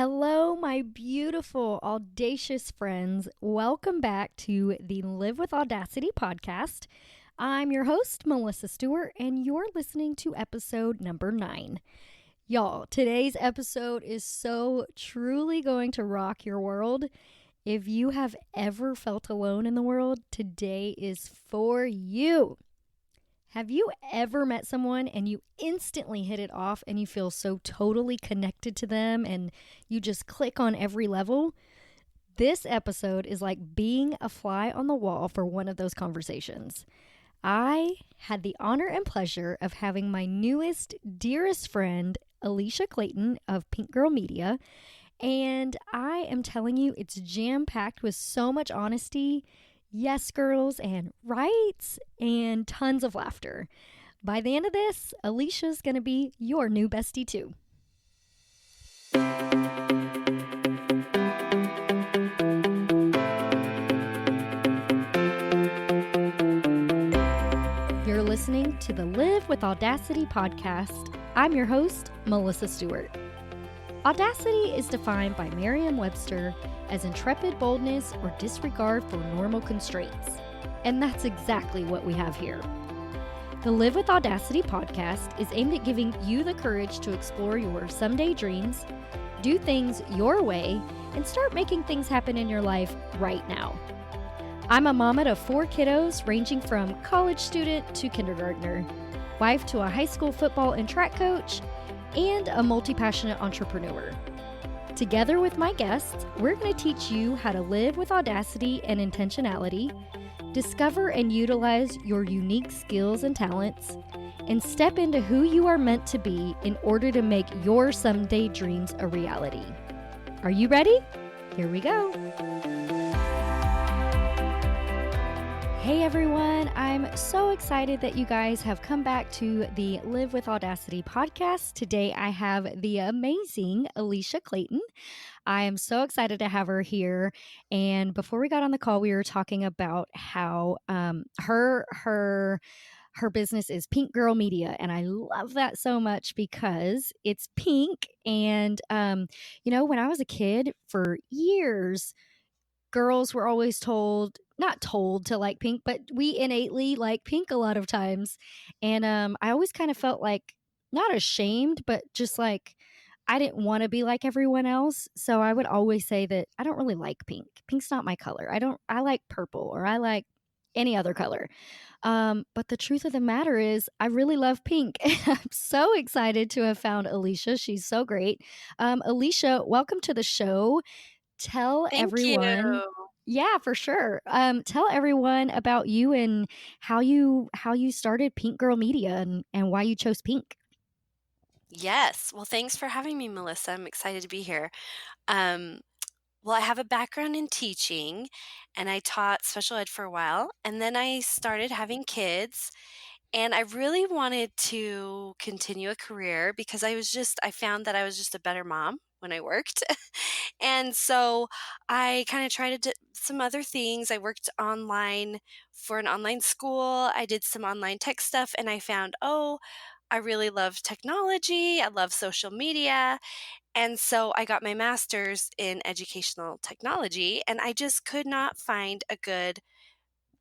Hello, my beautiful, audacious friends. Welcome back to the Live with Audacity podcast. I'm your host, Melissa Stewart, and you're listening to episode number 9. Y'all, today's episode is so truly going to rock your world. If you have ever felt alone in the world, today is for you. Have you ever met someone and you instantly hit it off and you feel so totally connected to them and you just click on every level? This episode is like being a fly on the wall for one of those conversations. I had the honor and pleasure of having my newest, dearest friend, Eleisha Clayton of Pink Girl Media, and I am telling you, it's jam-packed with so much honesty, yes girls, and rights, and tons of laughter. By the end of this, Alicia's going to be your new bestie too. You're listening to the Live with Audacity podcast. I'm your host, Melissa Stewart. Audacity is defined by Merriam-Webster as intrepid boldness or disregard for normal constraints. And that's exactly what we have here. The Live with Audacity podcast is aimed at giving you the courage to explore your someday dreams, do things your way, and start making things happen in your life right now. I'm a mama to 4 kiddos ranging from college student to kindergartner, wife to a high school football and track coach, and a multi-passionate entrepreneur. Together with my guests, we're going to teach you how to live with audacity and intentionality, discover and utilize your unique skills and talents, and step into who you are meant to be in order to make your someday dreams a reality. Are you ready? Here we go. Hey everyone, I'm so excited that you guys have come back to the Live with Audacity podcast. Today I have the amazing Eleisha Clayton. I am so excited to have her here. And before we got on the call, we were talking about how her business is Pink Girl Media. And I love that so much because it's pink. And, when I was a kid for years, girls were always not told to like pink, but we innately like pink a lot of times. And I always kind of felt like not ashamed, but just like I didn't want to be like everyone else. So I would always say that I don't really like pink. Pink's not my color. I like purple or I like any other color. But the truth of the matter is I really love pink. I'm so excited to have found Eleisha. She's so great. Eleisha, welcome to the show. Tell Thank you. everyone. Yeah, for sure. Tell everyone about you and how you started Pink Girl Media and why you chose pink. Yes. Well, thanks for having me, Melissa. I'm excited to be here. Um, well, I have a background in teaching, and I taught special ed for a while, and then I started having kids, and I really wanted to continue a career because I found that I was just a better mom when I worked. And so I kind of tried to do some other things. I worked online for an online school. I did some online tech stuff, and I found, I really love technology. I love social media. And so I got my master's in educational technology, and I just could not find a good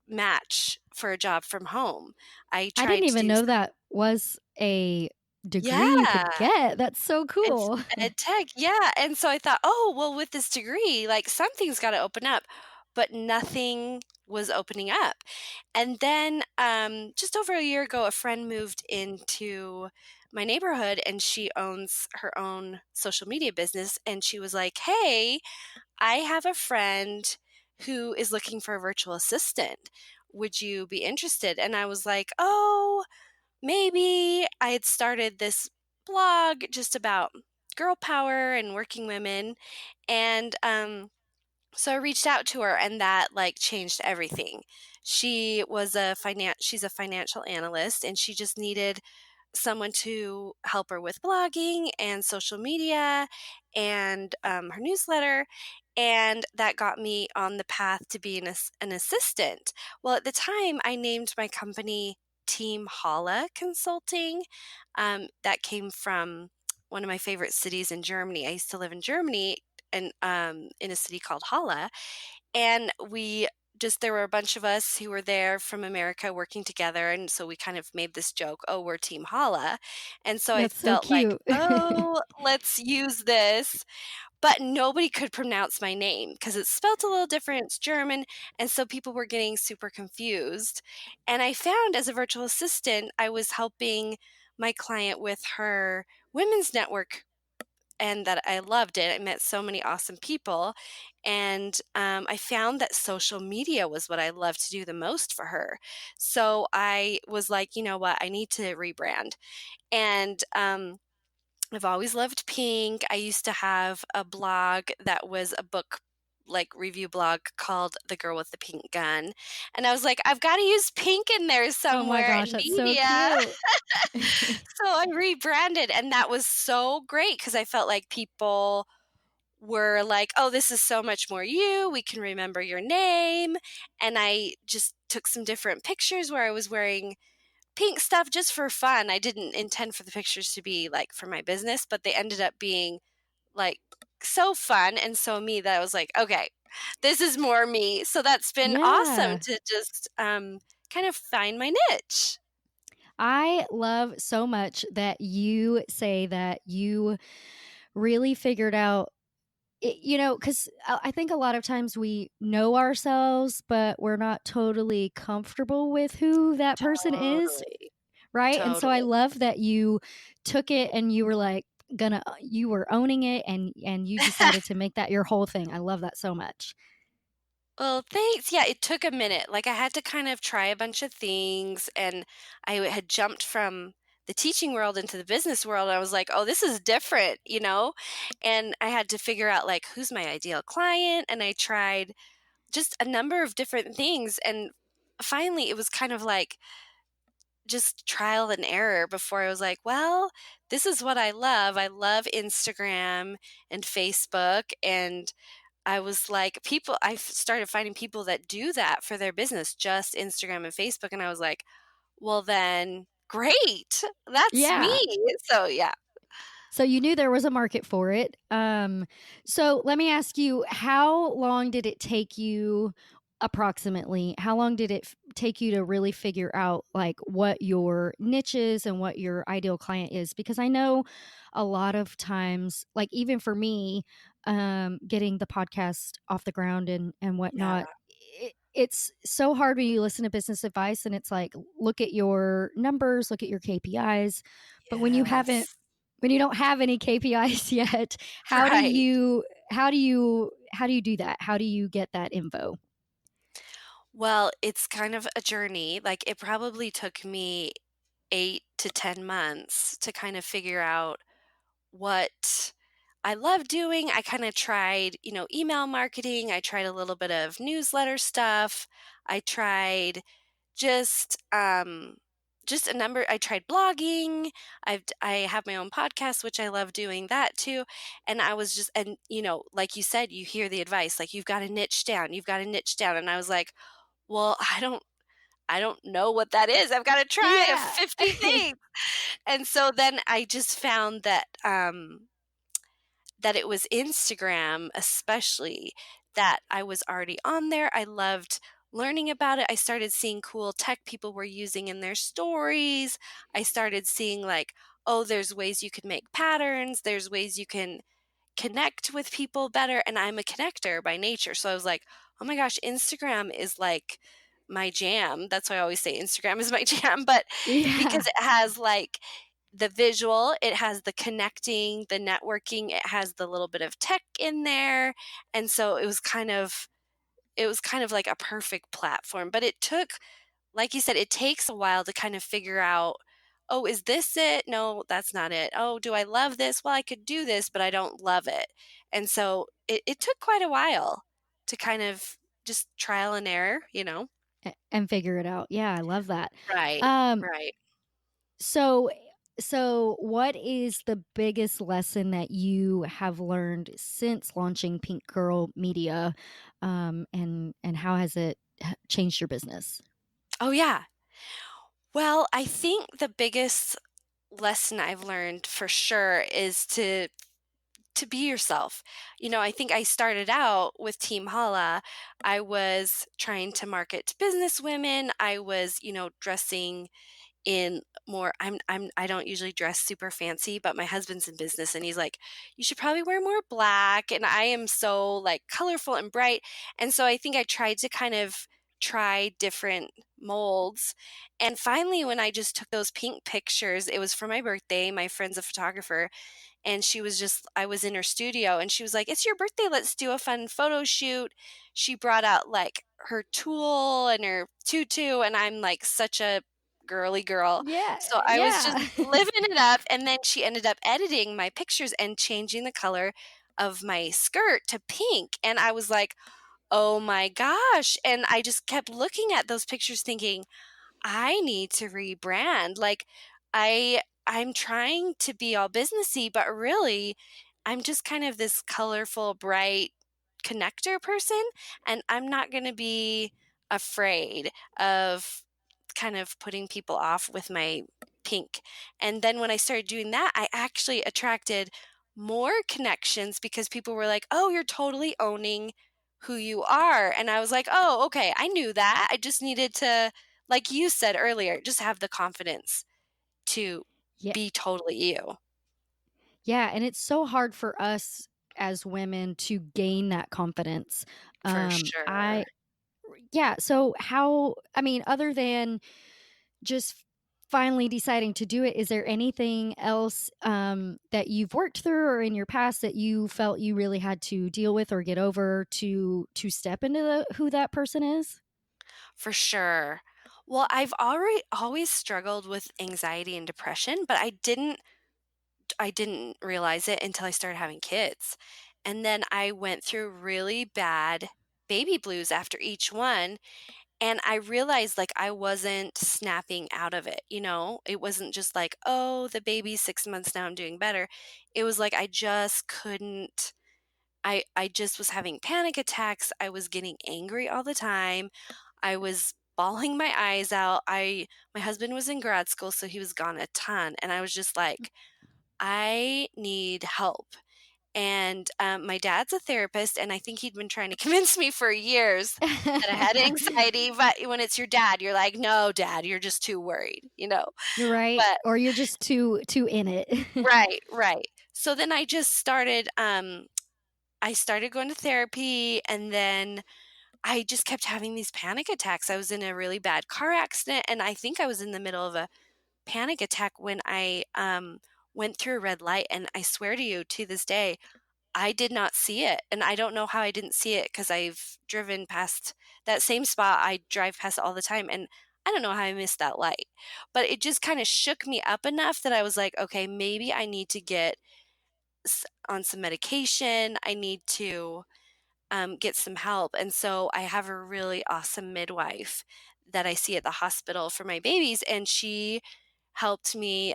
match for a job from home. I I didn't tried to even do, know that was a degree you yeah, could get. That's so it's cool. ed tech, yeah. And so I thought, oh, well, with this degree, like something's got to open up, but nothing was opening up. And then just over a year ago, a friend moved into my neighborhood and she owns her own social media business. And she was like, hey, I have a friend who is looking for a virtual assistant. Would you be interested? And I was like, oh, maybe. I had started this blog just about girl power and working women. And so I reached out to her and that like changed everything. She's a financial analyst and she just needed someone to help her with blogging and social media and her newsletter. And that got me on the path to being an assistant. Well, at the time, I named my company Team Holla Consulting. That came from one of my favorite cities in Germany. I used to live in Germany and in a city called Halle, and we just there were a bunch of us who were there from America working together, and so we kind of made this joke, "Oh, we're Team Holla." And so I That's so felt like, cute. "Oh, let's use this." But nobody could pronounce my name because it's spelt a little different, it's German, and so people were getting super confused. And I found as a virtual assistant, I was helping my client with her women's network and that I loved it. I met so many awesome people. And I found that social media was what I loved to do the most for her. So I was like, you know what? I need to rebrand. And I've always loved pink. I used to have a blog that was a book like review blog called The Girl with the Pink Gun. And I was like, I've got to use pink in there Oh my somewhere gosh, in that's so media. cute. So I rebranded, and that was so great because I felt like people were like, "Oh, this is so much more you. We can remember your name." And I just took some different pictures where I was wearing pink stuff just for fun. I didn't intend for the pictures to be like for my business, but they ended up being like so fun and so me that I was like, "Okay, this is more me." So that's been awesome Yeah. to just kind of find my niche. I love so much that you say that you really figured out because I think a lot of times we know ourselves, but we're not totally comfortable with who that person is, Totally. right? And so I Totally. love that you took it and you were like you were owning it and you decided to make that your whole thing. I love that so much. Well, thanks. Yeah, it took a minute. Like I had to kind of try a bunch of things and I had jumped from the teaching world into the business world. I was like, "Oh, this is different," you know? And I had to figure out like who's my ideal client and I tried just a number of different things and finally it was kind of like just trial and error before I was like, "Well, this is what I love. I love Instagram and Facebook." And I was like, started finding people that do that for their business, just Instagram and Facebook. And I was like, well, then great. That's me. Yeah. So, yeah. So you knew there was a market for it. So let me ask you, how long did it take you approximately? How long did it take you to really figure out like what your niche is and what your ideal client is? Because I know a lot of times, like even for me, getting the podcast off the ground and Yeah. whatnot. It's so hard when you listen to business advice and it's like, look at your numbers, look at your KPIs. But Yes. when you don't have any KPIs yet, Right. how do you do that? How do you get that info? Well, it's kind of a journey. Like, it probably took me 8 to 10 months to kind of figure out what I love doing. I kind of tried, email marketing. I tried a little bit of newsletter stuff. I tried just just a number. I tried blogging. I have my own podcast, which I love doing that too. And I was just and like you said, you hear the advice like you've got to niche down. You've got to niche down. And I was like, well, I don't know what that is. I've got to try a Yeah. 50 things. And so then I just found that that it was Instagram especially that I was already on there. I loved learning about it. I started seeing cool tech people were using in their stories. I started seeing like, oh, there's ways you could make patterns, there's ways you can connect with people better. And I'm a connector by nature. So I was like, oh my gosh, Instagram is like my jam. That's why I always say Instagram is my jam. But Yeah. because it has like the visual, it has the connecting, the networking, it has the little bit of tech in there. And so it was kind of like a perfect platform. But it took, like you said, it takes a while to kind of figure out, oh, is this it? No, that's not it. Oh, do I love this? Well, I could do this, but I don't love it. And so it took quite a while to kind of just trial and error. And figure it out. Yeah, I love that. Right. Um, Right. so so what is the biggest lesson that you have learned since launching Pink Girl Media, and how has it changed your business? Oh, yeah. Well, I think the biggest lesson I've learned for sure is to be yourself. I think I started out with Team Hala. I was trying to market to business women. I was, dressing in more I don't usually dress super fancy, but my husband's in business and he's like, "You should probably wear more black." And I am so like colorful and bright. And so I think I tried to kind of try different molds. And finally when I just took those pink pictures, it was for my birthday. My friend's a photographer and I was in her studio and she was like, "It's your birthday, let's do a fun photo shoot." She brought out like her tulle and her tutu and I'm like such a girly girl. Yeah, So I was just yeah. living it up and then she ended up editing my pictures and changing the color of my skirt to pink and I was like, "Oh my gosh." And I just kept looking at those pictures thinking, I need to rebrand. Like I'm trying to be all businessy, but really I'm just kind of this colorful, bright connector person and I'm not going to be afraid of kind of putting people off with my pink. And then when I started doing that, I actually attracted more connections because people were like, "Oh, you're totally owning who you are." And I was like, "Oh, okay. I knew that. I just needed to like you said earlier, just have the confidence to Yeah. be totally you." Yeah, and it's so hard for us as women to gain that confidence. For sure. I Yeah, so how I mean, other than just finally deciding to do it, is there anything else, that you've worked through or in your past that you felt you really had to deal with or get over to step into who that person is? For sure. Well, I've already always struggled with anxiety and depression, but I didn't realize it until I started having kids. And then I went through really bad baby blues after each one. And I realized like I wasn't snapping out of it. It wasn't just like, oh, the baby's 6 months now, I'm doing better. It was like I just couldn't. I just was having panic attacks. I was getting angry all the time. I was bawling my eyes out. My husband was in grad school, so he was gone a ton. And I was just like, I need help. And, my dad's a therapist, and I think he'd been trying to convince me for years that I had anxiety, but when it's your dad, you're like, "No, dad, you're just too worried?" You're right, But or you're just too in it. right, right. So then I started going to therapy, and then I just kept having these panic attacks. I was in a really bad car accident, and I think I was in the middle of a panic attack when I, went through a red light, and I swear to you, to this day, I did not see it, and I don't know how I didn't see it because 'cause I've driven past that same spot, I drive past it all the time, and I don't know how I missed that light, but it just kinda shook me up enough that I was like, "Okay, maybe I need to get on some medication, I need to, get some help," and so I have a really awesome midwife that I see at the hospital for my babies, and she helped me,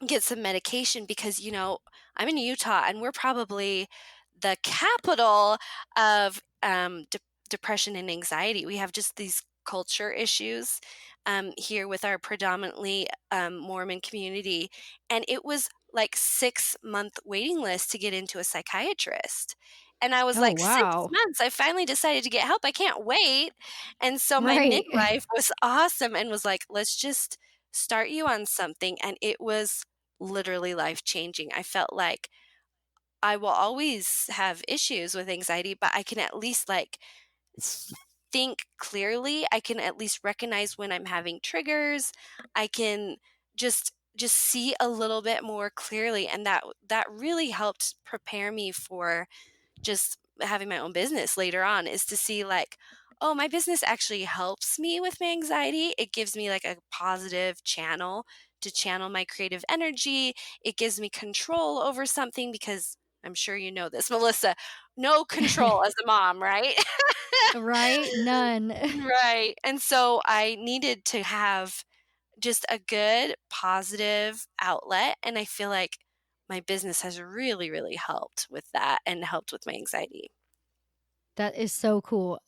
get some medication because, I'm in Utah and we're probably the capital of depression and anxiety. We have just these culture issues here with our predominantly Mormon community. And it was like 6 month waiting list to get into a psychiatrist. And I was Oh, like, six wow. months, I finally decided to get help. I can't wait. And so my Right. midwife was awesome and was like, let's just start you on something. And it was literally life changing. I felt like I will always have issues with anxiety, but I can at least like think clearly. I can at least recognize when I'm having triggers. I can just see a little bit more clearly and that really helped prepare me for just having my own business later on is to see like, oh, my business actually helps me with my anxiety. It gives me like a positive channel to channel my creative energy. It gives me control over something because I'm sure you know this, Melissa, no control as a mom, right? Right? None. Right. And so I needed to have just a good positive outlet. And I feel like my business has really, really helped with that and helped with my anxiety. That is so cool.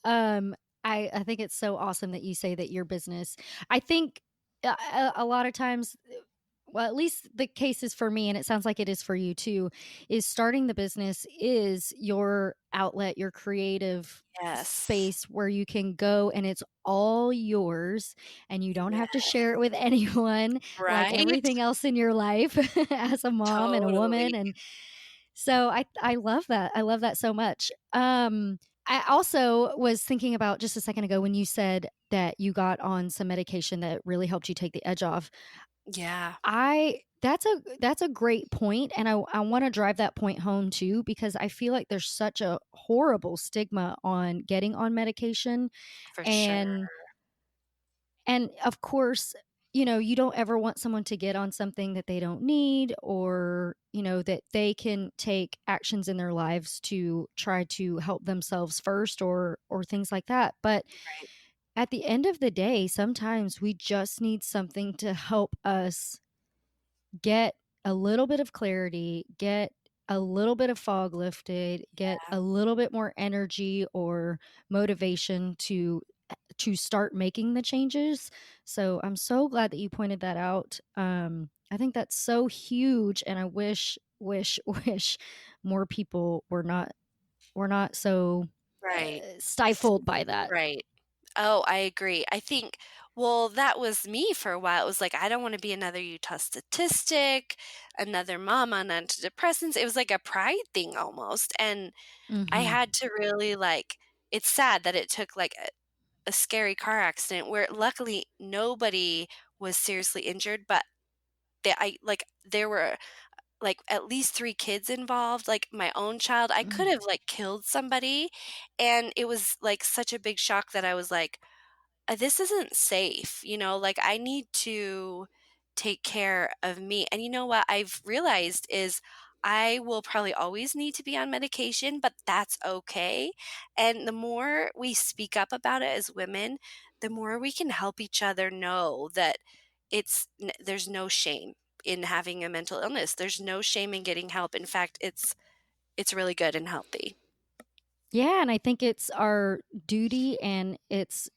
I think it's so awesome that you say that your business I think a lot of times well, at least the case is for me, and it sounds like it is for you too, is starting the business is your outlet, your creative Yes. space where you can go and it's all yours and you don't Yeah. have to share it with anyone like Right? everything else in your life as a mom and a woman. Totally. And so I love that. I love that so much. I also was thinking about just a second ago when you said that you got on some medication that really helped you take the edge off. Yeah, I that's a great point, and I wanna drive that point home too because I feel like there's such a horrible stigma on getting on medication, for sure. and of course, you don't ever want someone to get on something that they don't need or, that they can take actions in their lives to try to help themselves first or things like that, but Right. at the end of the day, sometimes we just need something to help us get a little bit of clarity, get a little bit of fog lifted, get Yeah. a little bit more energy or motivation to start making the changes. So I'm so glad that you pointed that out. I think that's so huge, and I wish, wish more people were not so Right. stifled by that. Right. Oh, I agree. I think well, that was me for a while. It was like, I don't wanna be another Utah statistic, another mom on antidepressants. It was like a pride thing almost, and I Hmm. had to really, like it's sad that it took, like, a scary car accident where luckily nobody was seriously injured, but there were, like, at least 3 kids involved, like, my own child. I could have, like, killed somebody, and it was, like, such a big shock that I was like, this isn't safe, like, I need to take care of me, and you know what I've realized is I will probably always need to be on medication, but that's okay, and the more we speak up about it as women, the more we can help each other know that there's no shame in having a mental illness. There's no shame in getting help. In fact, it's really good and healthy. Yeah, and I think it's our duty and it's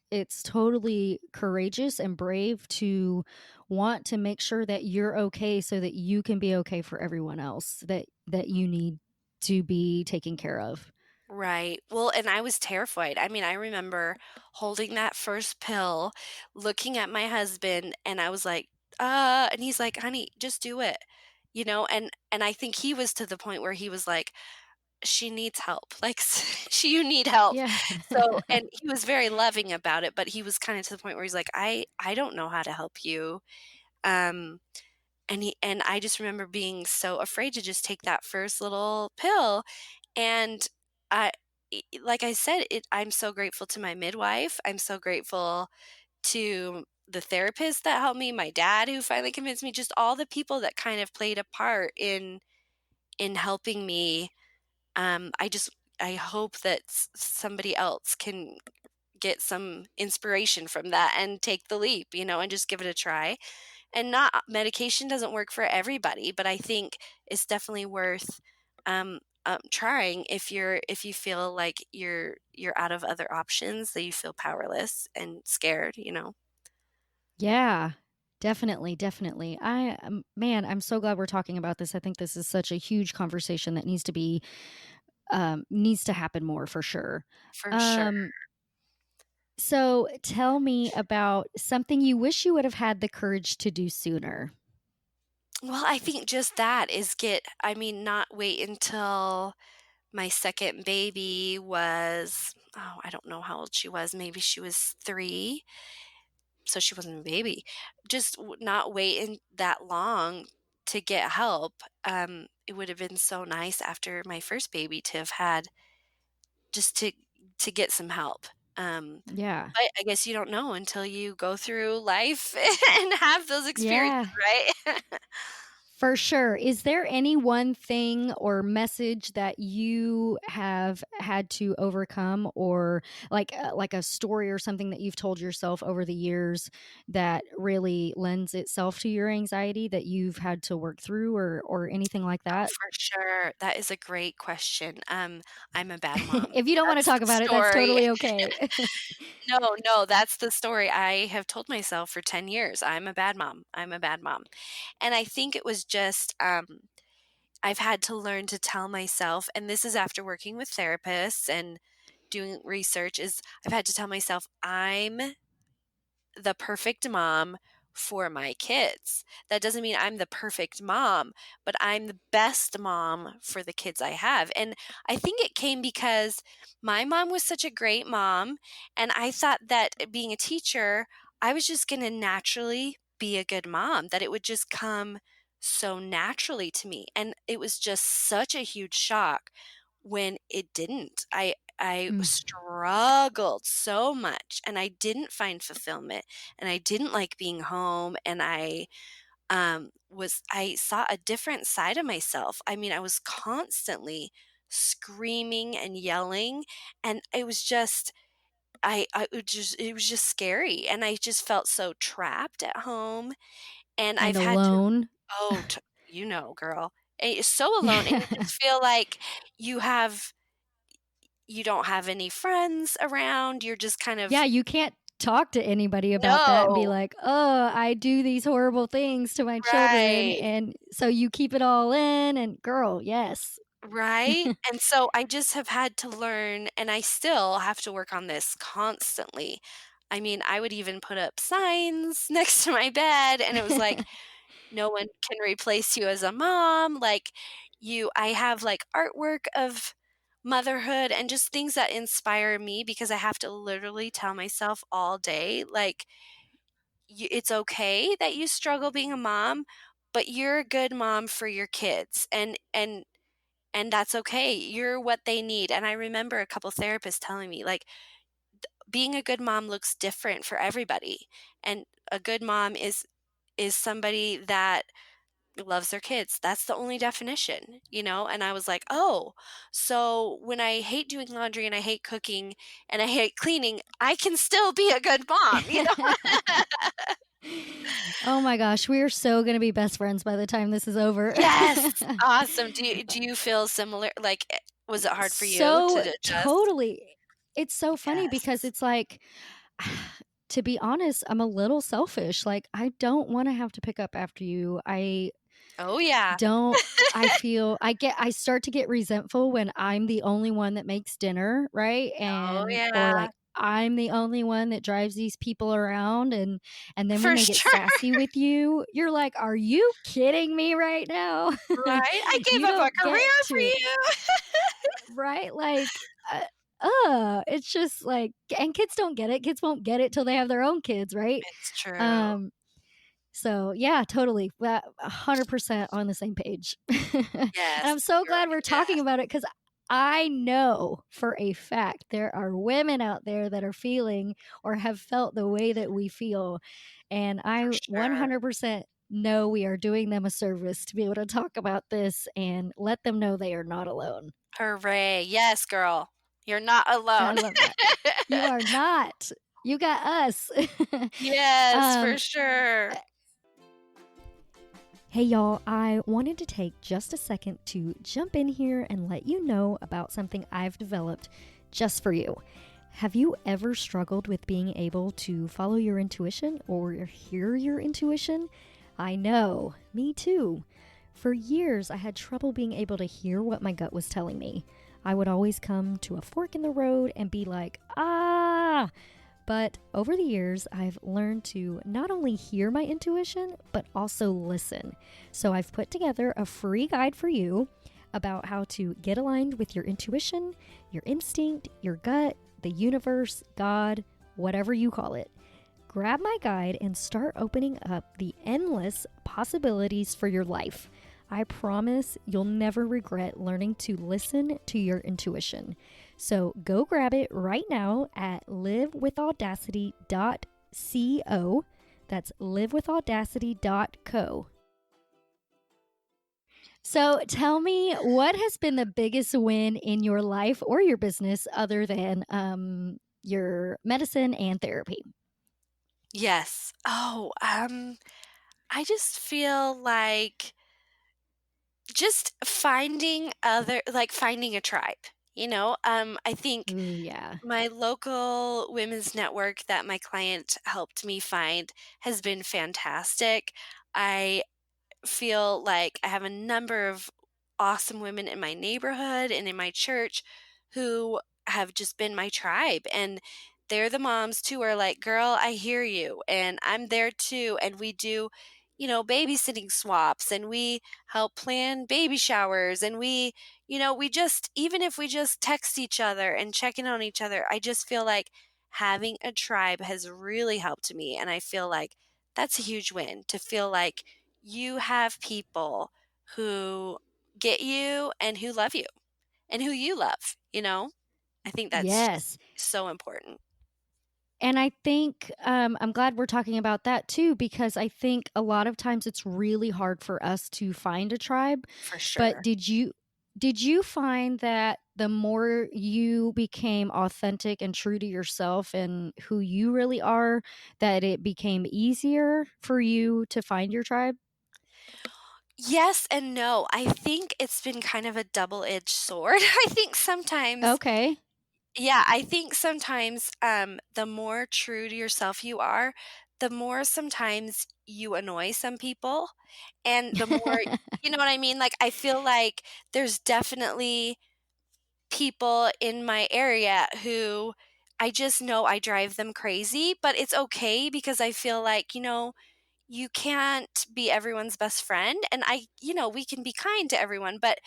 totally courageous and brave to want to make sure that you're okay so that you can be okay for everyone else that you need to be taken care of. Right. Well, and I was terrified. I mean, I remember holding that first pill, looking at my husband, and I was like, and he's like, honey, just do it. And I think he was to the point where he was like, she needs help. Like, you need help. Yeah. So, and he was very loving about it, but he was kind of to the point where he's like, I don't know how to help you. Um, and I just remember being so afraid to just take that first little pill, and like I said, I'm so grateful to my midwife, I'm so grateful to the therapist that helped me, my dad who finally convinced me, just all the people that kind of played a part in helping me. I hope that somebody else can get some inspiration from that and take the leap, and just give it a try. And not medication doesn't work for everybody, but I think it's definitely worth trying if you feel like you're out of other options, that you feel powerless and scared. Yeah. Definitely, definitely. Man, I'm so glad we're talking about this. I think this is such a huge conversation that needs to happen more for sure. For sure. Um So tell me about something you wish you would have had the courage to do sooner. Well, I think just that is I mean, not wait until my second baby was, oh, I don't know how old she was. Maybe she was 3, so she wasn't a baby. Just not waiting that long to get help. It would have been so nice after my first baby to have had just to get some help. Yeah. But I guess you don't know until you go through life and have those experiences, Yeah. right? For sure. Is there any one thing or message that you have had to overcome, or like a story or something that you've told yourself over the years that really lends itself to your anxiety that you've had to work through, or anything like Oh, that? for sure. That is a great question. I'm a bad mom. If you don't want to That's talk the about it, that's story. totally okay. No, no, that's the story I have told myself for 10 years. I'm a bad mom. I'm a bad mom. And I think it was just, I've had to learn to tell myself, and this is after working with therapists and doing research, is I've had to tell myself, I'm the perfect mom for my kids. That doesn't mean I'm the perfect mom, but I'm the best mom for the kids I have. And I think it came because my mom was such a great mom. And I thought that being a teacher, I was just going to naturally be a good mom, that it would just come so naturally to me. And it was just such a huge shock when it didn't. I Mm. struggled so much and I didn't find fulfillment and I didn't like being home and I saw a different side of myself. I mean, I was constantly screaming and yelling and it was just scary and I just felt so trapped at home and And I've had to alone. oh, girl. So alone and you just feel like you have you don't have any friends around, you're just kind Yeah, of you can't talk to anybody about that and be no, like, "Oh, I do these horrible things to my children," right, and so you keep it all in, and girl, yes. right? And so I just have had to learn, and I still have to work on this constantly. I mean, I would even put up signs next to my bed, and it was like, "No one can replace you as a mom," like, I have, like, artwork of motherhood and just things that inspire me because I have to literally tell myself all day, like, it's okay that you struggle being a mom, but you're a good mom for your kids and that's okay. You're what they need. And I remember a couple therapists telling me like being a good mom looks different for everybody. And a good mom is somebody that loves their kids. That's the only definition, you know? And I was like, "Oh, so when I hate doing laundry and I hate cooking and I hate cleaning, I can still be a good mom," you know? Oh my gosh, we are so gonna be best friends by the time this is over. Yes! Awesome. Do you feel similar? Like, was it hard for you to So adjust? totally. It's so funny because Yes. it's like, to be honest, I'm a little selfish, like, I don't wanna have to pick up after you. Oh, yeah. Don't I start to get resentful when I'm the only one that makes dinner, right? Oh, And or yeah. like I'm the only one that drives these people around, and then when For they get sure, sassy with you, you're like, "Are you kidding me right now?" right? I gave You up a don't get career for to, you. right? Like, it's just like, and kids don't get it. Kids won't get it till they have their own kids, right? It's true. Um so, yeah, totally. 100% on the same page. And Yes, I'm so you're glad we're talking yes, about it because I know for a fact there are women out there that are feeling or have felt the way that we feel. And for I sure. 100% know we are doing them a service to be able to talk about this and let them know they are not alone. Hooray. Yes, girl. You're not I alone. love that. You are not. You got us. Yes, for um, sure. Hey y'all, I wanted to take just a second to jump in here and let you know about something I've developed just for you. Have you ever struggled with being able to follow your intuition or hear your intuition? I know, me too. For years, I had trouble being able to hear what my gut was telling me. I would always come to a fork in the road and be like, ah! But over the years, I've learned to not only hear my intuition, but also listen. So I've put together a free guide for you about how to get aligned with your intuition, your instinct, your gut, the universe, God, whatever you call it. Grab my guide and start opening up the endless possibilities for your life. I promise you'll never regret learning to listen to your intuition. So go grab it right now at livewithaudacity.co. That's livewithaudacity.co. So tell me, what has been the biggest win in your life or your business other than your medicine and therapy? Yes. I just feel like just finding a tribe, I think Ooh, yeah. my local women's network that my client helped me find has been fantastic. I feel like I have a number of awesome women in my neighborhood and in my church who have just been my tribe. And they're the moms too, are like, girl, I hear you. And I'm there too. And we do, babysitting swaps and we help plan baby showers. And we just, even if we just text each other and check in on each other, I just feel like having a tribe has really helped me. And I feel like that's a huge win to feel like you have people who get you and who love you and who you love. I think that's just Yes. so important And I think I'm glad we're talking about that too, because I think a lot of times it's really hard for us to find a tribe. for But sure. did you find that the more you became authentic and true to yourself and who you really are, that it became easier for you to find your tribe? Yes and no. I think it's been kind of a double-edged sword. I think sometimes Okay. yeah, I think sometimes, the more true to yourself you are, the more sometimes you annoy some people, and the more you know what I mean? Like, I feel like there's definitely people in my area who I just know I drive them crazy, but it's okay because I feel like, you can't be everyone's best friend, and we can be kind to everyone, but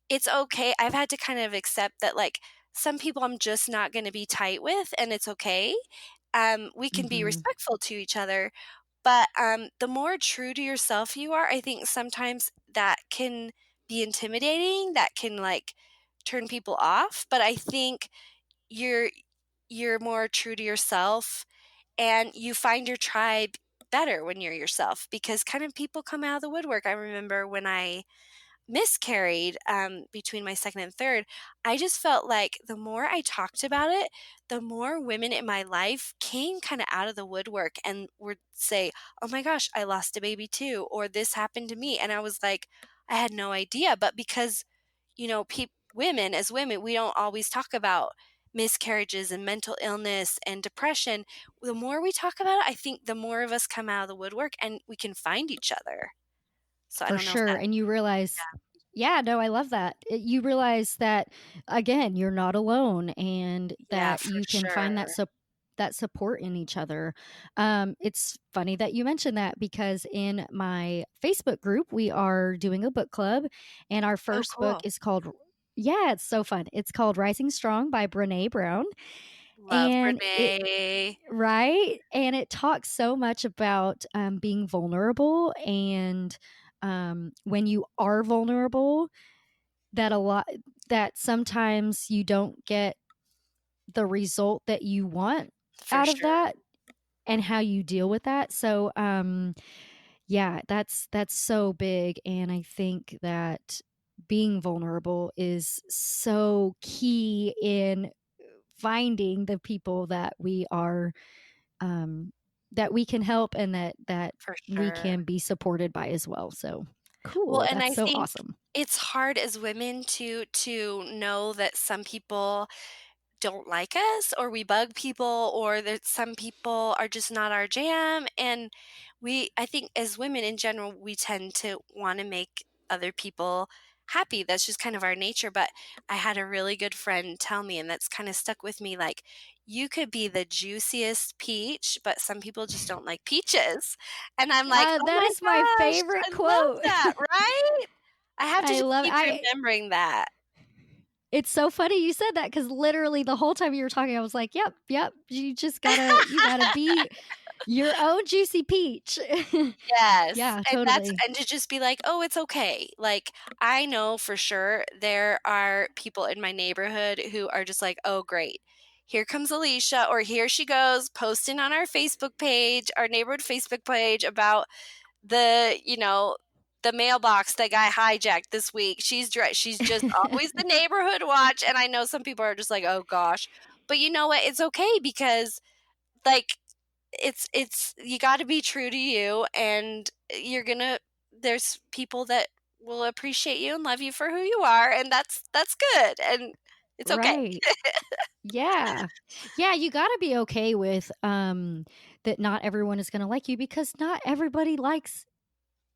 it's okay. I've had to kind of accept that, like, some people I'm just not gonna be tight with, and it's okay. We can be Mhm. respectful to each other, but, the more true to yourself you are, I think sometimes that can be intimidating, that can, like, turn people off, but I think you're you're more true to yourself, and you find your tribe better when you're yourself because kind of people come out of the woodwork. I remember when I miscarried between my second and third, I just felt like the more I talked about it, the more women in my life came kind of out of the woodwork and would say, "Oh my gosh, I lost a baby too," or "This happened to me." And I was like, I had no idea. But because, women, as women, we don't always talk about miscarriages and mental illness and depression. The more we talk about it, I think the more of us come out of the woodwork and we can find each other. So I For don't know if sure, that, and you realize yeah, no, I love that. You realize that, again, you're not alone and yeah, that for you can find sure. that support in each other. It's funny that you mentioned that because in my Facebook group, we are doing a book club, and our Oh, first book cool. is called yeah, it's so fun. It's called Rising Strong by Brené Brown, Love and it Renee. right? And it talks so much about, being vulnerable and, when you are vulnerable, that a lot that sometimes you don't get the result that you want For out of sure, that and how you deal with that. So, yeah, that's so big, and I think that being vulnerable is so key in finding the people um, that we can help and that for we sure. can be supported by as well. So Well, cool. and That's I so think awesome. it's hard as women to know that some people don't like us or we bug people or that some people are just not our jam, and I think as women in general, we tend to wanna make other people happy. That's just kind of our nature, but I had a really good friend tell me, and that's kinda stuck with me, like, "You could be the juiciest peach, but some people just don't like peaches." And I'm like, "Oh That my is my gosh, favorite I love quote. that," right? I have to I just love keep I remembering that. It's so funny you said that because literally the whole time you were talking, I was like, "Yep, yep. You gotta be your own juicy peach." Yes, Yeah, and that's totally. and to just be like, "Oh, it's okay." Like, I know for sure there are people in my neighborhood who are just like, "Oh, great. Here comes Alicia," or "Here she goes posting on our Facebook page, our neighborhood Facebook page about the the mailbox that guy hijacked this week. She's just always the neighborhood watch, and I know some people are just like, "Oh gosh." But you know what? It's okay because, like, it's you gotta be true to you, and you're gonna there's people that will appreciate you and love you for who you are, and that's good, and it's okay. Right. Yeah. Yeah, you gotta be okay with, that not everyone is gonna like you because not everybody likes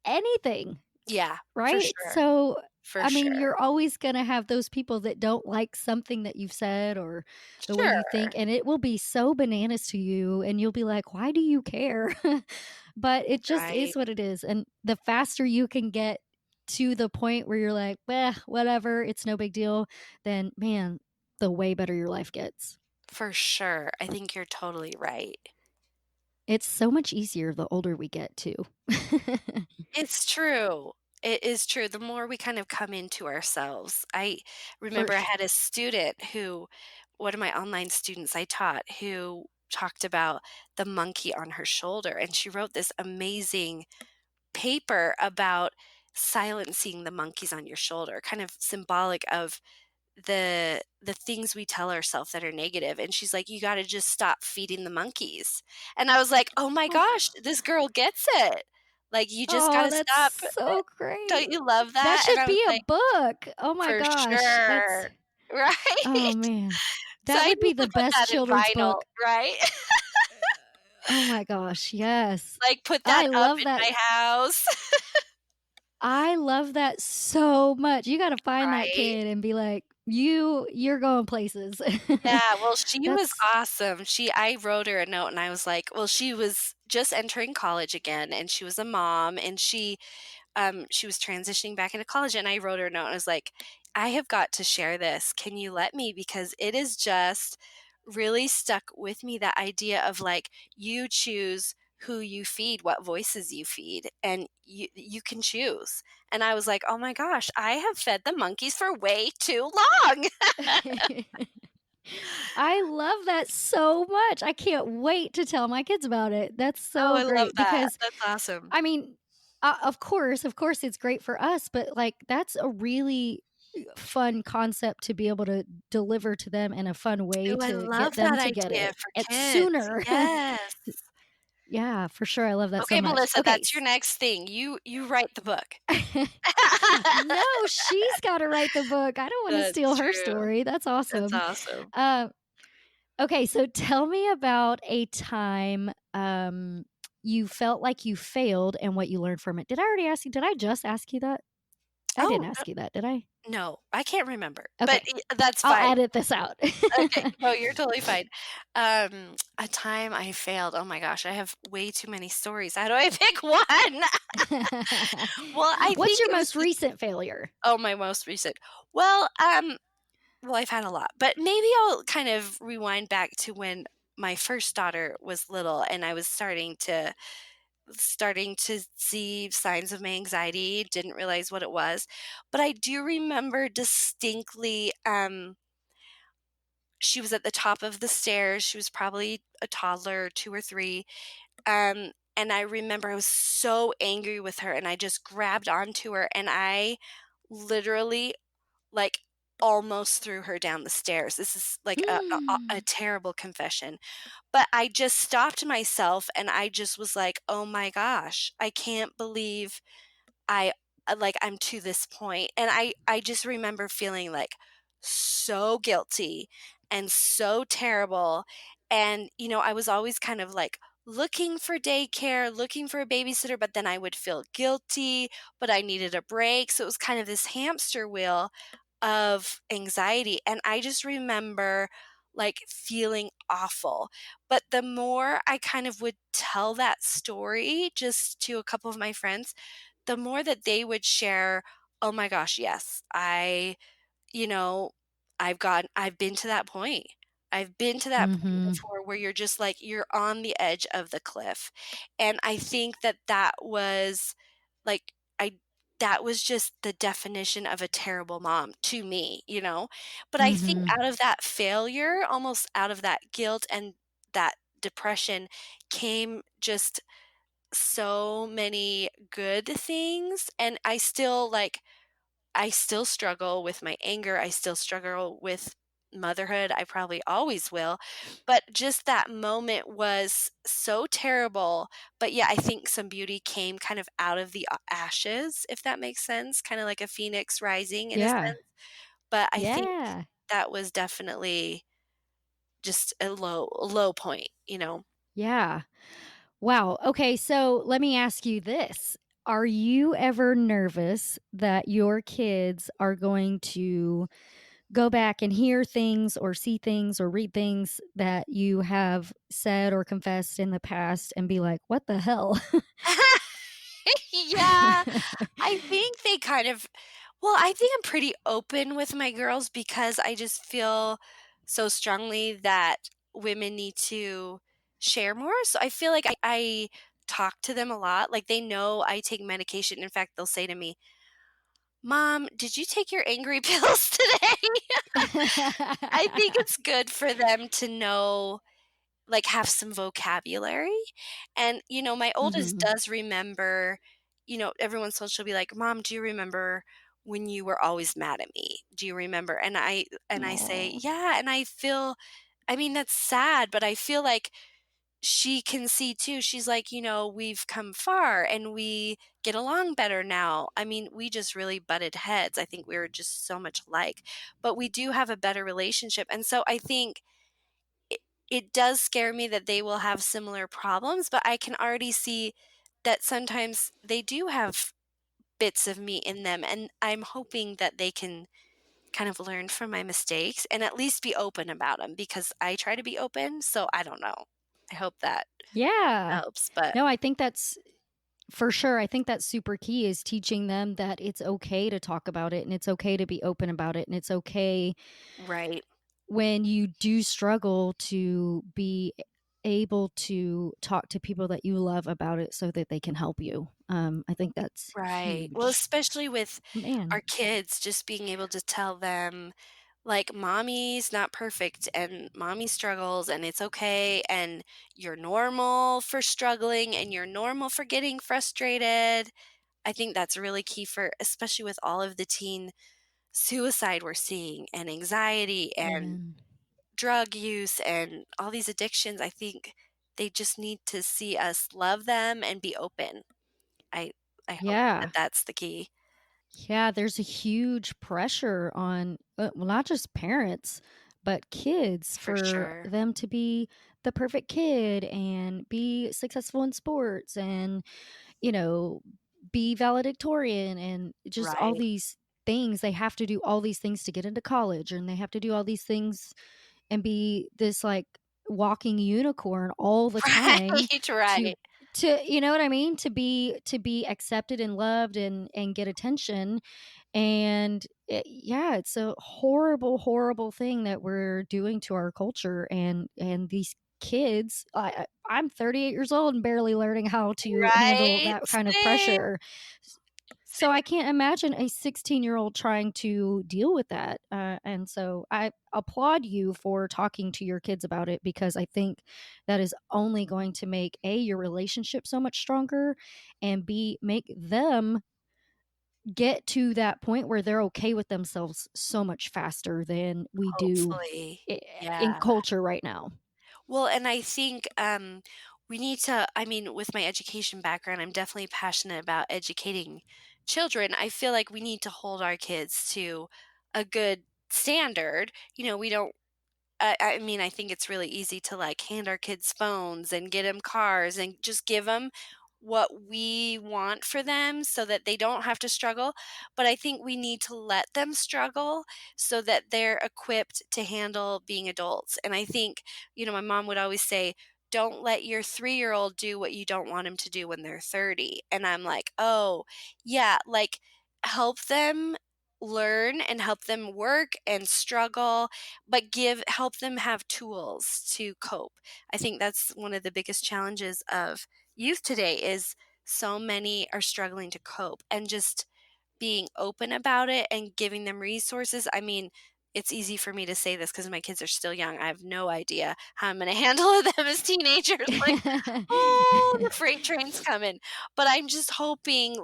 anything. Yeah, for Right? sure, So, for I mean, sure. you're always gonna have those people that don't like something that you've said or the way you think, Sure, and it will be so bananas to you, and you'll be like, "Why do you care?" But it just is right. what it is, and the faster you can get to the point where you're like, "Well, whatever, it's no big deal," then, man, the way better your life gets. For sure. I think you're totally right. It's so much easier the older we get too. It's true. It is true. The more we kind of come into ourselves. I For remember I sure. had a student who one of my online students I taught who talked about the monkey on her shoulder, and she wrote this amazing paper about silencing the monkeys on your shoulder, kind of symbolic of the things we tell ourselves that are negative, and she's like, "You gotta just stop feeding the monkeys." And I was like, "Oh my gosh, this girl gets it. Like, you just Oh, gotta that's stop." so great. Don't you love That that? And should I was be a like, book. Oh my "For gosh. That's sure." oh, Right? man. So That I would be need the to put best that in children's vinyl, book. right? Oh my gosh, yes. Like, put that I up love in that my house. I love that so much. You gotta find that Right? kid and be like, you're going places." Yeah, well, she was That's awesome. I wrote her a note and I was like, well, she was just entering college again and she was a mom and she was transitioning back into college and I wrote her a note and I was like, I have got to share this. Can you let me? Because it is just really stuck with me, that idea of like you choose who you feed, what voices you feed, and you can choose. And I was like, oh my gosh, I have fed the monkeys for way too long. I love that so much. I can't wait to tell my kids about it. That's Oh, so I love great that. because That's awesome. I mean, of course, it's great for us, but like that's a really fun concept to be able to deliver to them in a fun way Oh, I to get love them that to get idea it for at kids. sooner. Yes. Yeah, for sure. I love that so Okay, much. Melissa, Okay. that's your next thing. You write the book. No, she's got to write the book. I don't want to steal That's her true. story. That's That's awesome. awesome. Uh, okay, so tell me about a time you felt like you failed and what you learned from it. Did I already ask you? Did I just ask you that? I didn't Oh, ask you that, did I? no, I can't remember, but Okay. that's I'll fine. edit this out. Okay, no, you're totally fine. A time I failed. Oh my gosh, I have way too many stories. How do I pick one? Well, I What's think your it was most just recent failure? my most recent. Well, I've had a lot, but maybe I'll kind of rewind back to when my first daughter was little and I was starting to see signs of my anxiety, didn't realize what it was. But I do remember distinctly, she was at the top of the stairs. She was probably a toddler, 2 or 3. And I remember I was so angry with her and I just grabbed onto her and I literally, like, almost threw her down the stairs. This is like a Mm. terrible confession. But I just stopped myself and I just was like, "Oh my gosh, I can't believe I I'm to this point." And I just remember feeling like so guilty and so terrible. And I was always kind of like looking for daycare, looking for a babysitter, but then I would feel guilty, but I needed a break. So it was kind of this hamster wheel of anxiety. And I just remember like feeling awful. But the more I kind of would tell that story just to a couple of my friends, the more that they would share, "Oh my gosh, yes. You know, I've been to that point. I've been to that point Mhm. before where you're just like you're on the edge of the cliff." And I think that that was like I that was just the definition of a terrible mom to me. But I think Mhm. out of that failure, almost out of that guilt and that depression came just so many good things, and I still struggle with my anger, I still struggle with motherhood, I probably always will, but just that moment was so terrible, but yeah, I think some beauty came kind of out of the ashes, if that makes sense, kinda like a phoenix rising in a Yeah. sense, but I think Yeah. that was definitely just a low point, you know? Yeah. Wow. Okay, so let me ask you this. Are you ever nervous that your kids are going to go back and hear things or see things or read things that you have said or confessed in the past and be like, "What the hell?" Yeah, I think they kind of I think I'm pretty open with my girls because I just feel so strongly that women need to share more, so I feel like I talk to them a lot, like, they know I take medication, in fact, they'll say to me, "Mom, did you take your angry pills today?" I think it's good for them to know like, have some vocabulary, and, my oldest Mhm. does remember, every once in a while she'll be like, "Mom, do you remember when you were always mad at me? Do you remember?" And I say, Aw. "Yeah," and I mean, that's sad, but I feel like she can see too, she's like, "We've come far and we get along better now." I mean, we just really butted heads, I think we were just so much alike, but we do have a better relationship, and so I think it it does scare me that they will have similar problems, but I can already see that sometimes they do have bits of me in them, and I'm hoping that they can kind of learn from my mistakes and at least be open about them because I try to be open, so I don't know. I hope that Yeah. helps, but No, I think that's for sure. I think that's super key is teaching them that it's okay to talk about it and it's okay to be open about it and it's okay right, when you do struggle to be able to talk to people that you love about it so that they can help you. I think that's right. Well, huge. especially with Man. our kids, just being able to tell them like mommy's not perfect and mommy struggles and it's okay and you're normal for struggling and you're normal for getting frustrated. I think that's really key for especially with all of the teen suicide we're seeing and anxiety and Man. drug use and all these addictions. I think they just need to see us love them and be open. I I hope that Yeah. that's the key. Yeah, there's a huge pressure on, well, not just parents, but kids For for sure. them to be the perfect kid and be successful in sports and, you know, be valedictorian and just all Right. these things. They have to do all these things to get into college and they have to do all these things and be this like walking unicorn all the time Right, to right. you know what I mean? To be accepted and loved and get attention and yeah, it's a horrible, horrible thing that we're doing to our culture and these kids. I'm 38 years old and barely learning how to handle Right, that kind of same, pressure. So I same. can't imagine a 16-year-old trying to deal with that. And so I applaud you for talking to your kids about it because I think that is only going to make A, your relationship so much stronger, and B, make them get to that point where they're okay with themselves so much faster than we do Hopefully. I in Yeah. culture right now. Well, and I think, we need to I mean, with my education background, I'm definitely passionate about educating children. I feel like we need to hold our kids to a good standard. We don't I mean, I think it's really easy to, like, hand our kids phones and get them cars and just give them what we want for them so that they don't have to struggle, but I think we need to let them struggle so that they're equipped to handle being adults, and I think, my mom would always say, "Don't let your three-year-old do what you don't want him to do when they're 30," and I'm like, "Oh, yeah," like, help them learn and help them work and struggle but help them have tools to cope. I think that's one of the biggest challenges of youth today is so many are struggling to cope and just being open about it and giving them resources. I mean, it's easy for me to say this because my kids are still young. I have no idea how I'm gonna handle them as teenagers, like, "Oh, the freight train's coming." But I'm just hoping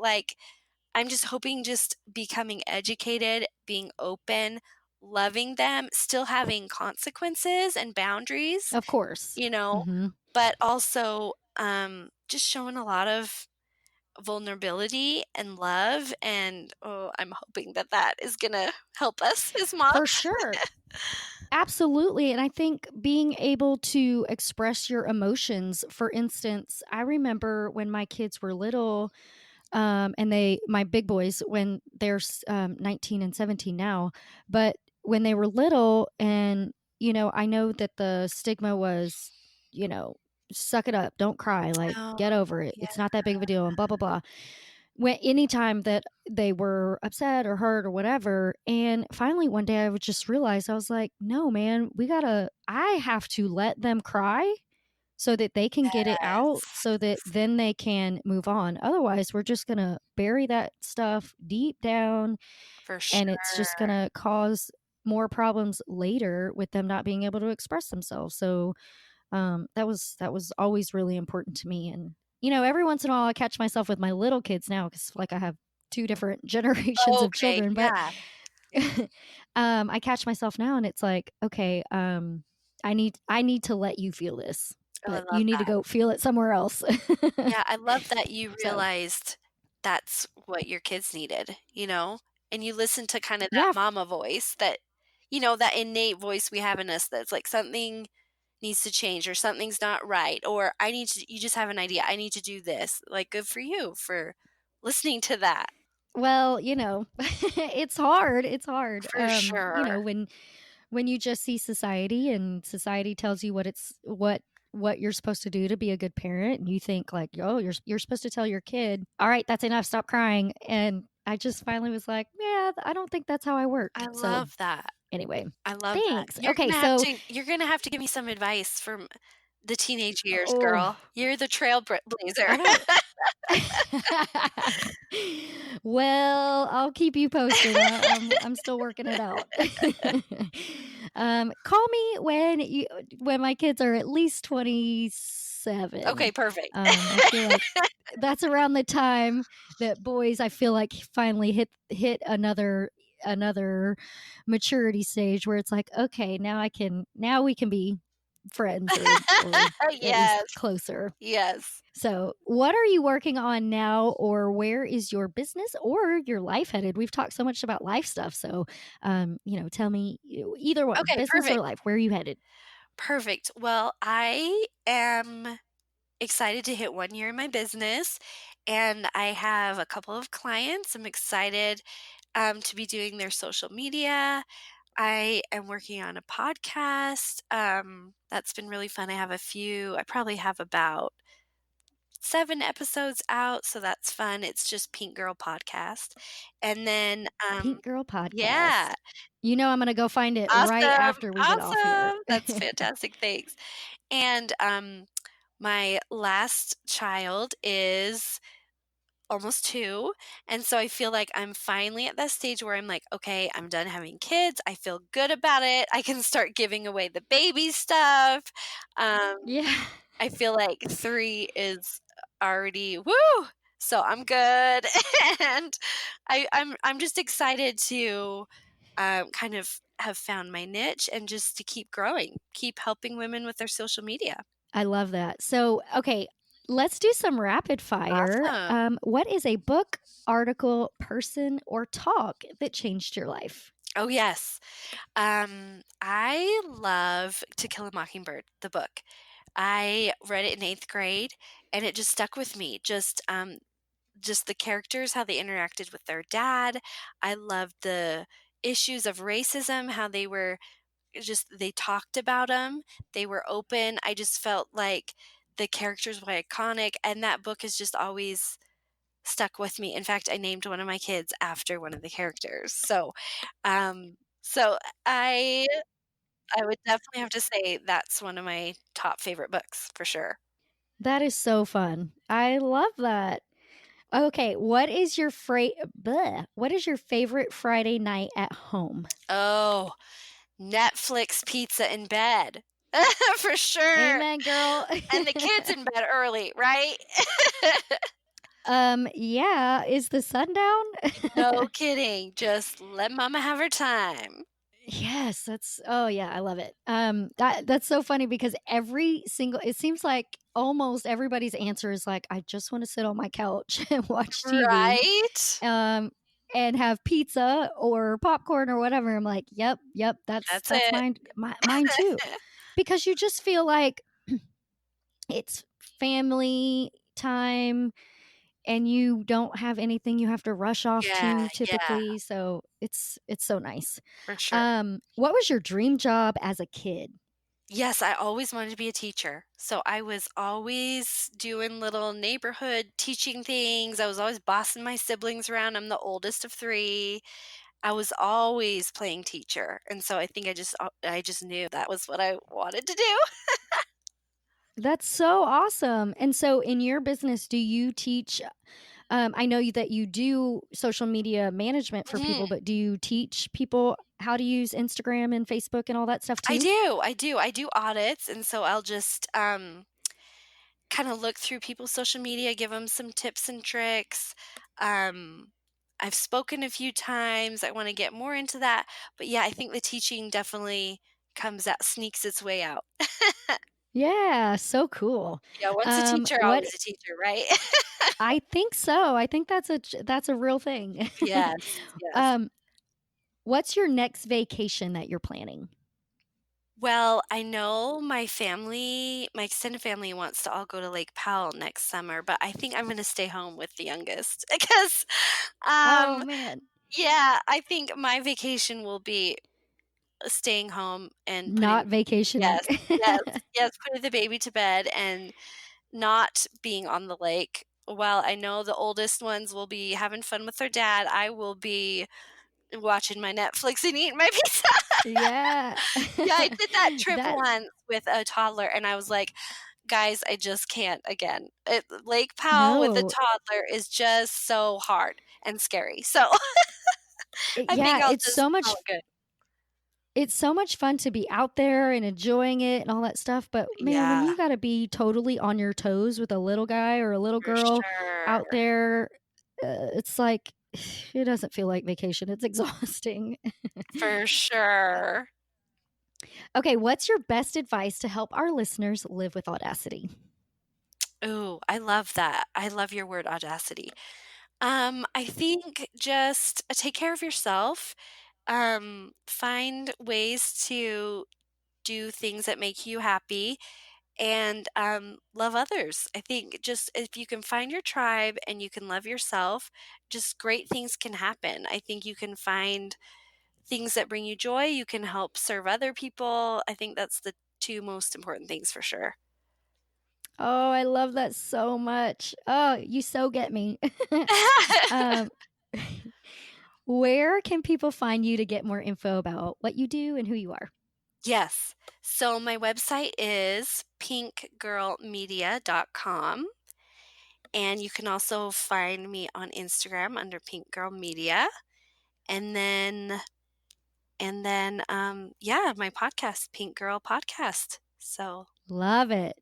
just becoming educated, being open, loving them, still having consequences and boundaries, Of course. you know, Mhm. but also, just showing a lot of vulnerability and love, and, oh, I'm hoping that that is gonna help us as moms. For sure. Absolutely, and I think being able to express your emotions, for instance, I remember when my kids were little, and my big boys, when they're 19 and 17 now, but when they were little, and I know that the stigma was, you know, suck it up, don't cry, like, Oh, get over it, yeah. it's not that big of a deal, and blah blah blah. When anytime that they were upset or hurt or whatever, and finally one day I would just realize, I was like, no man, I have to let them cry so that they can get it out, Yes. so that then they can move on. Otherwise, we're just gonna bury that stuff deep down, For and it's just sure. gonna cause more problems later with them not being able to express themselves. So, that was always really important to me. And every once in a while, I catch myself with my little kids now, because like I have two different generations of Okay, children, but yeah. I catch myself now, and it's like, okay, I need to let you feel this, Oh, I but love you need to that. go feel it somewhere else. Yeah, I love that you So, realized that's what your kids needed, you know? And you listen to kinda that yeah, mama voice that that innate voice we have in us that's like, "Something needs to change," or "Something's not right," or "I need to" you just have an idea, "I need to do this." Like, good for you for listening to that. well, it's hard, For sure. when you just see society, and society tells you what you're supposed to do to be a good parent, and you think like, "Oh, you're supposed to tell your kid, 'All right, that's enough, stop crying.'" And I just finally was like, "Yeah, I don't think that's how I work." I So, love that. anyway, I love that. thanks. Okay, so You're gonna have to give me some advice from the teenage years, oh, girl. You're the trailblazer. I don't well, I'll keep you posted. I'm still working it out. Call me when my kids are at least 27. Okay, perfect. I feel like that's around the time that boys, I feel like, finally hit another maturity stage where it's like, okay, now we can be friends, or at least Yes, closer. yes. So, what are you working on now, or where is your business or your life headed? We've talked so much about life stuff. So, tell me, either one, Okay, business or perfect, life, where are you headed? perfect. Well, I am excited to hit 1 year in my business, and I have a couple of clients. I'm excited, to be doing their social media. I am working on a podcast, that's been really fun. I probably have about 7 episodes out, so that's fun. It's just Pink Girl Podcast. And then, Pink Girl yeah, Podcast. I'm going to go find it right awesome, after we get off here. awesome. That's fantastic, thanks. And, my last child is almost 2, and so I feel like I'm finally at that stage where I'm like, "Okay, I'm done having kids, I feel good about it, I can start giving away the baby stuff." Um, Yeah. I feel like 3 is already woo! So I'm good, and I'm just excited to, kind of have found my niche and just to keep growing, keep helping women with their social media. I love that. So, okay, let's do some rapid fire. Awesome. What is a book, article, person, or talk that changed your life? Oh, yes. I love To Kill a Mockingbird, the book. I read it in 8th grade, and it just stuck with me. Just the characters, how they interacted with their dad. I loved the issues of racism, how they talked about them. They were open. I just felt like the characters were iconic, and that book has just always stuck with me. In fact, I named one of my kids after one of the characters. So I I would definitely have to say that's one of my top favorite books for sure. That is so fun. I love that. Okay, what is your favorite Friday night at home? Oh, Netflix, pizza in bed. For sure. Amen, girl. And the kids in bed early, right? Yeah, is the sun down? No kidding. Just let mama have her time. Yes, oh yeah, I love it. That's so funny because it seems like almost everybody's answer is like, I just want to sit on my couch and watch TV, Right? um, and have pizza or popcorn or whatever. I'm like, yep, yep, That's that's it. mine too. Because you just feel like it's family time and you don't have anything you have to rush off Yeah, to yeah, typically, so it's so nice. for sure. What was your dream job as a kid? Yes, I always wanted to be a teacher. So I was always doing little neighborhood teaching things. I was always bossing my siblings around. I'm the oldest of 3. I was always playing teacher. And so I think I just knew that was what I wanted to do. That's so awesome. And so in your business, do you teach I know that you do social media management for Mhm. people, but do you teach people how to use Instagram and Facebook and all that stuff I too? do. I do audits, and so I'll just kind of look through people's social media, give them some tips and tricks. Um, I've spoken a few times. I want to get more into that. But yeah, I think the teaching definitely comes out, sneaks its way out. Yeah, so cool. Yeah, once a teacher, What always a teacher, right? I think so. I think that's a real thing. Yes, yes. um, what's your next vacation that you're planning? Well, I know my extended family wants to all go to Lake Powell next summer, but I think I'm gonna stay home with the youngest because, Oh um, man, yeah, I think my vacation will be staying home and not putting vacationing. yes, yes, yes, putting the baby to bed and not being on the lake. While I know the oldest ones will be having fun with their dad, I will be watching my Netflix and eating my pizza. Yeah. Yeah, I did that trip That once with a toddler, and I was like, "Guys, I just can't again." Lake Powell with a no. toddler is just so hard and scary. So, I think Yeah, I'll just call it good. it's so much fun to be out there and enjoying it and all that stuff, but man, when Yeah, you gotta be totally on your toes with a little guy or a little for girl out sure. there, it's like it doesn't feel like vacation, it's exhausting. For sure. Okay, what's your best advice to help our listeners live with audacity? Ooh, I love that. I love your word audacity. I think just take care of yourself. Find ways to do things that make you happy and love others. I think just if you can find your tribe and you can love yourself, just great things can happen. I think you can find things that bring you joy. You can help serve other people. I think that's the 2 most important things for sure. Oh, I love that so much. Oh, you so get me. Um, where can people find you to get more info about what you do and who you are? Yes. So my website is pinkgirlmedia.com, and you can also find me on Instagram under Pink Girl Media. And then yeah, my podcast, Pink Girl Podcast. So, Love it.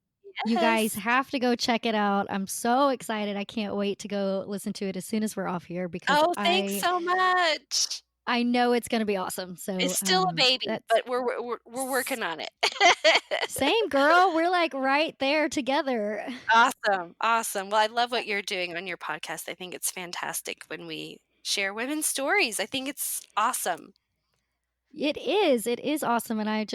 You guys yes. have to go check it out. I'm so excited. I can't wait to go listen to it as soon as we're off here because Oh, thanks I so much. I know it's gonna be awesome. It's So, still a baby, that's but we're s working on it. same girl. We're, like, right there together. Awesome, awesome. Well, I love what you're doing on your podcast. I think it's fantastic when we share women's stories. I think it's awesome. It is awesome, and I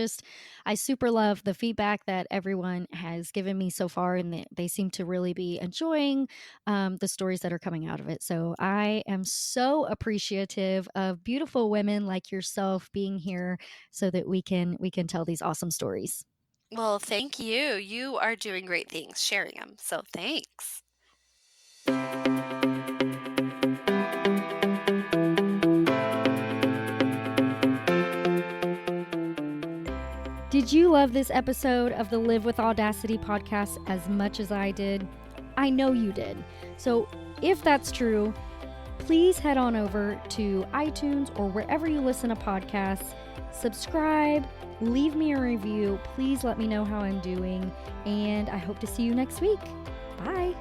super love the feedback that everyone has given me so far, and they seem to really be enjoying, the stories that are coming out of it, so I am so appreciative of beautiful women like yourself being here so that we can tell these awesome stories. Well, thank you. You are doing great things sharing them. So, thanks. Did you love this episode of the Live with Audacity podcast as much as I did? I know you did. So if that's true, please head on over to iTunes or wherever you listen to podcasts, subscribe, leave me a review. Please let me know how I'm doing, and I hope to see you next week. Bye.